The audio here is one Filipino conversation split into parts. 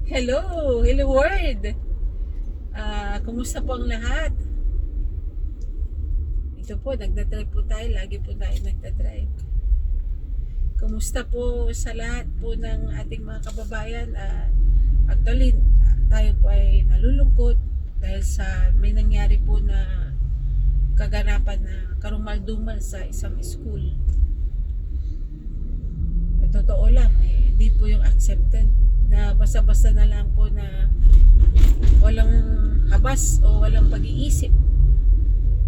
Hello! Hello world! Kumusta po ang lahat? Ito po, nagdadrive po tayo. Lagi po tayo nagdadrive. Kumusta po sa lahat po ng ating mga kababayan? Actually, tayo po ay nalulungkot dahil sa may nangyari po na kaganapan na karumal-dumal sa isang school. Totoo lang, hindi po yung accepted na basta-basta na lang po na walang habas o walang pag-iisip.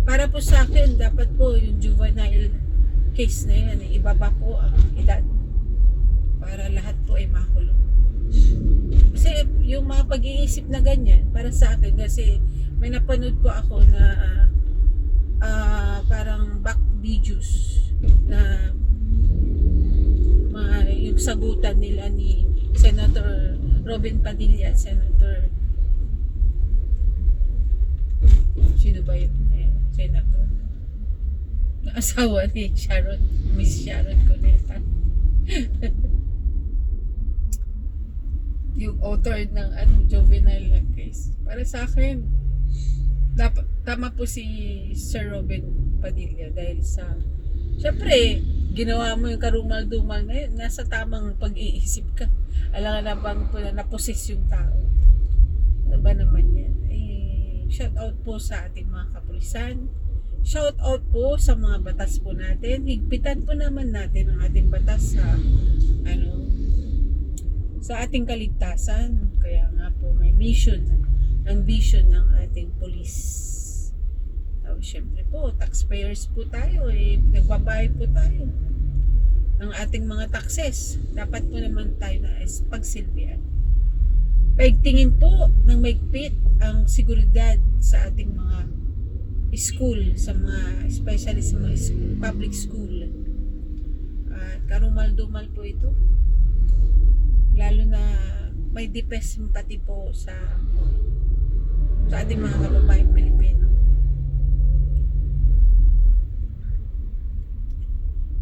Para po sa akin, dapat po yung juvenile case na yan, ibaba po ang edad para lahat po ay makulong. Kasi yung mga pag-iisip na ganyan, para sa akin, kasi may napanood po ako na parang back videos na yung sagutan nila ni Senator Robin Padilla, Senator sino ba yun? Senator na asawa ni Sharon, Miss Sharon Cuneta. Yung author ng juvenile case. Para sa akin, tama po si Sir Robin Padilla dahil sa syempre, ginawa mo yung karumal-dumal na yun, nasa tamang pag-iisip ka. Alam nga na bang po na naposes yung tao. Ano ba naman yan? Shout out po sa ating mga kapulisan. Shout out po sa mga batas po natin. Higpitan po naman natin ang ating batas sa sa ating kaligtasan. Kaya nga po may mission, ang vision ng ating police. Siyempre po, taxpayers po tayo, nagbabayad po tayo ng ating mga taxes. Dapat po naman tayo na pagsilbihan. Paigtingin po ng maigpit ang seguridad sa ating mga school, sa mga, especially sa mga public school. At karumal-dumal po ito. Lalo na may deepest sympathy po sa ating mga kababayang Pilipino.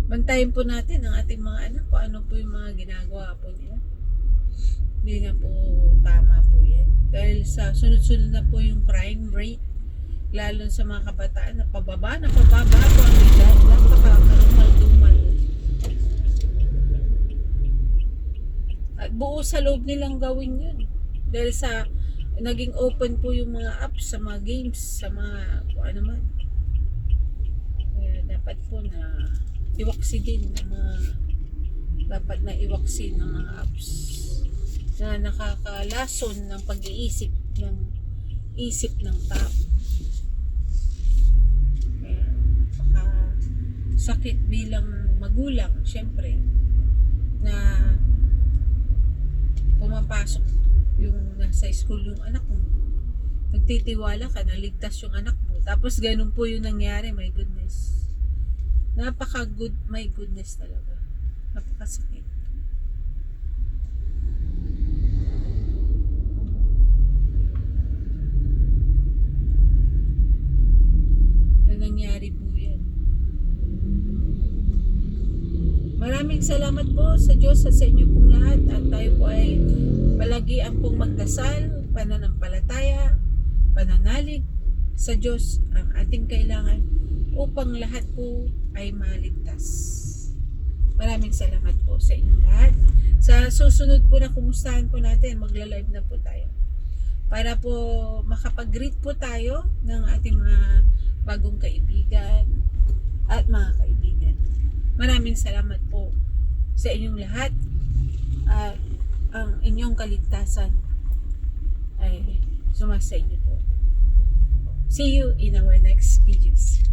Bantayin po natin ang ating mga anak kung ano po yung mga ginagawa po nila. Hindi na po tama po yan. Dahil sa sunod-sunod na po yung crime rate, lalo sa mga kabataan na pababa po ang edad. Napakarumal-dumal. At buo sa loob nilang gawin yun. Dahil sa naging open po yung mga apps sa mga games, sa mga kung ano man. Kaya dapat po na iwaksi din ng mga dapat na iwaksi ng mga apps na nakakalason ng pag-iisip ng isip ng tao. Kaya sakit bilang magulang syempre na pumapasok yung nasa school yung anak mo, nagtitiwala ka na ligtas yung anak mo, tapos ganun po yung nangyari. My goodness, my goodness talaga, napakasakit. Na nangyari po yan. Maraming salamat po sa Diyos at sa inyo pong lahat, at tayo po ay palagi ang pong magdasal, pananampalataya, pananalig sa Diyos ang ating kailangan upang lahat po ay maligtas. Maraming salamat po sa inyong lahat. Sa susunod po na kumustahan po natin, magla-live na po tayo para po makapag-greet po tayo ng ating mga bagong kaibigan at mga kaibigan. Maraming salamat po sa inyong lahat, at ang inyong kaligtasan ay sumasa inyo po. See you in our next videos.